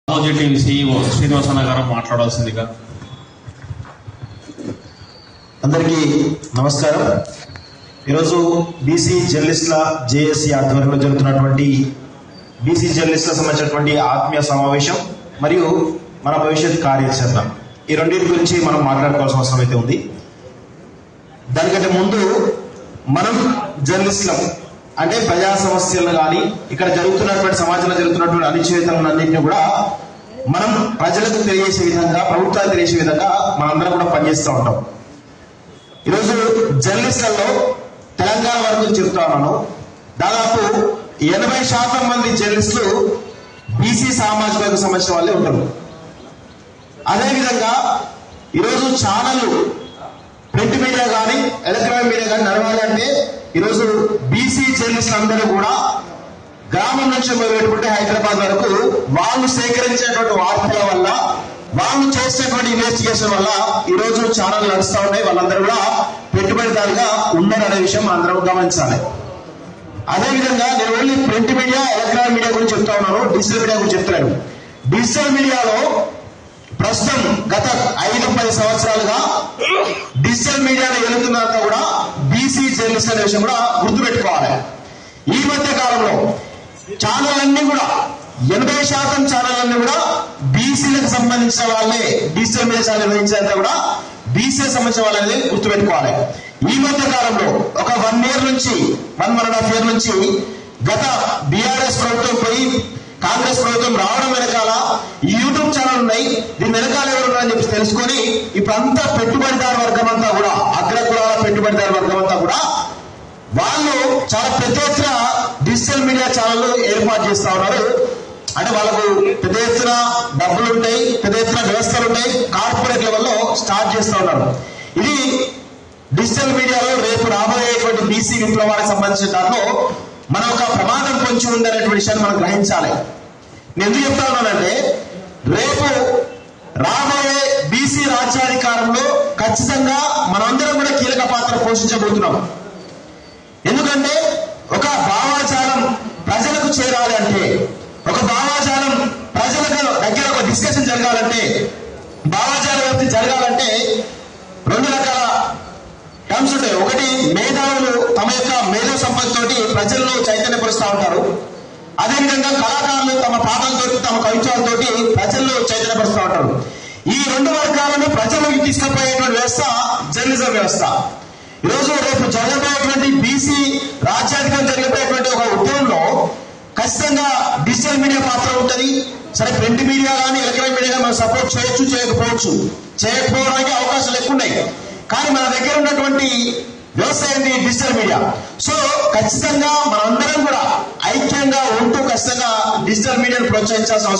Team CEO శ్రీనివాసన్న గారు మాట్లాడాల్సిందిగా. అందరికీ నమస్కారం. ఈరోజు బీసీ జర్నలిస్టుల జేఏసీ ఆధ్వర్యంలో జరుగుతున్నటువంటి బీసీ జర్నలిస్టులకు సంబంధించినటువంటి ఆత్మీయ సమావేశం మరియు మన భవిష్యత్ కార్యాచరణ, ఈ రెండింటి గురించి మనం మాట్లాడుకోవాల్సిన అవసరం అయితే ఉంది. దానికంటే ముందు మనం జర్నలిస్టులం అంటే ప్రజా సమస్యలను కానీ ఇక్కడ జరుగుతున్నటువంటి సమాజంలో జరుగుతున్నటువంటి అనిశ్చితలన్నింటినీ కూడా మనం ప్రజలకు తెలియజేసే విధంగా, ప్రభుత్వానికి తెలియజేసే విధంగా మనందరం కూడా పనిచేస్తూ ఉంటాం. ఈరోజు జర్నలిస్టులలో తెలంగాణ వరకు చెప్తా ఉన్నాను, దాదాపు 80% మంది జర్నలిస్టులు బీసీ సామాజిక వర్గం సంబంధించిన వాళ్ళే ఉంటారు. అదేవిధంగా ఈరోజు ఛానళ్ళు, ప్రింట్ మీడియా కానీ ఎలక్ట్రానిక్ మీడియా కానీ నడవాలి అంటే ఈరోజు బీసీ జర్నలిస్టులు అందరూ కూడా గ్రామం నుంచి మొదలుపెట్టుకుంటే హైదరాబాద్ వరకు వాళ్ళు సేకరించేటువంటి వార్తల వల్ల, వాళ్ళు చేసేటువంటి ఇన్వెస్టిగేషన్ వల్ల ఈరోజు ఛానల్ నడుస్తూ ఉన్నాయి. వాళ్ళందరూ కూడా పెట్టుబడిదారుగా ఉన్నారనే విషయం అందరం గమనించాలి. అదేవిధంగా నేను only print media, electronic media గురించి చెప్తా ఉన్నాను, డిజిటల్ మీడియా గురించి చెప్తున్నాను. డిజిటల్ మీడియాలో ప్రస్తుతం గత 5-10 సంవత్సరాలుగా డిజిటల్ మీడియాలో వెళుతున్నంత కూడా బీసీ జర్నలిస్ట్ అనే విషయం కూడా గుర్తుపెట్టుకోవాలి. ఈ మధ్య కాలంలో ఛానల్ అన్ని కూడా 80% ఛానల్ అన్ని కూడా బీసీలకు సంబంధించిన వాళ్ళే డిజిటల్ మీడియా ఛానల్ నిర్వహించేంత కూడా బీసీలకు సంబంధించిన వాళ్ళని గుర్తుపెట్టుకోవాలి. ఈ మధ్య కాలంలో ఒక 1.5 year నుంచి గత బీఆర్ఎస్ ప్రభుత్వం పోయి కాంగ్రెస్ ప్రభుత్వం రావడం వెనకాల ఈ యూట్యూబ్ ఛానల్ ఉన్నాయి, దీని వెనకాల ఎవరు ఉన్నారని చెప్పి తెలుసుకొని ఇప్పుడంతా పెట్టుబడిదారు వర్గం అంతా కూడా, అగ్రకులాల పెట్టుబడిదారు వర్గం అంతా కూడా వాళ్ళు చాలా పెద్ద ఎత్తున డిజిటల్ మీడియా ఛానల్ ఏర్పాటు చేస్తా ఉన్నారు. అంటే వాళ్ళకు పెద్ద ఎత్తున డబ్బులు ఉంటాయి, పెద్ద ఎత్తున వ్యవస్థలు ఉంటాయి, కార్పొరేట్ లెవెల్లో స్టార్ట్ చేస్తా ఉన్నారు. ఇది డిజిటల్ మీడియాలో రేపు రాబోయేటువంటి బీసీ విప్లవానికి సంబంధించిన దాంట్లో మన ఒక ప్రమాదం పొంచి ఉందనేటువంటి విషయాన్ని మనం గ్రహించాలి. నేను ఎందుకు చెప్తా ఉన్నానంటే రేపు రాబోయే బీసీ రాజ్యాధికారంలో ఖచ్చితంగా మనందరం కూడా కీలక పాత్ర పోషించబోతున్నాం. ఎందుకంటే ఒక భావాజాలం ప్రజలకు చేరాలి అంటే, ఒక భావాజాలం ప్రజలకు దగ్గర ఒక డిస్కషన్ జరగాలంటే, భావాజాల వ్యక్తి జరగాలంటే 2 రకాల టర్మ్స్ ఉంటాయి. ఒకటి, మేధావులు తమ యొక్క మేధో సంపత్తితోటి ప్రజలను చైతన్యపరుస్తూ ఉంటారు. అదేవిధంగా కళాకారులు తమ పాటలతో, తమ కవిత్వాలతోటి ప్రజలను చైతన్యపరుస్తూ ఉంటారు. ఈ 2 వర్గాలను ప్రజలకు తీసుకుపోయేటువంటి వ్యవస్థ జర్నలిజం వ్యవస్థ. ఈరోజు రేపు జరగబోయేటువంటి బీసీ రాజ్యాధికారం జరిగిపోయేటువంటి ఒక ఉద్యమంలో ఖచ్చితంగా డిజిటల్ మీడియా పాత్ర ఉంటుంది. సరే, ప్రింట్ మీడియా కానీ ఎలక్ట్రానిక్ మీడియా కానీ మనం సపోర్ట్ చేయొచ్చు, చేయకపోవడానికి అవకాశాలు ఎక్కువ ఉన్నాయి. కానీ మన దగ్గర ఉన్నటువంటి వ్యవస్థ ఏంటి? Digital media. సో ఖచ్చితంగా మనందరం కూడా ఐక్యంగా ఉంటూ ఖచ్చితంగా డిజిటల్ మీడియాను ప్రోత్సహించాల్సిన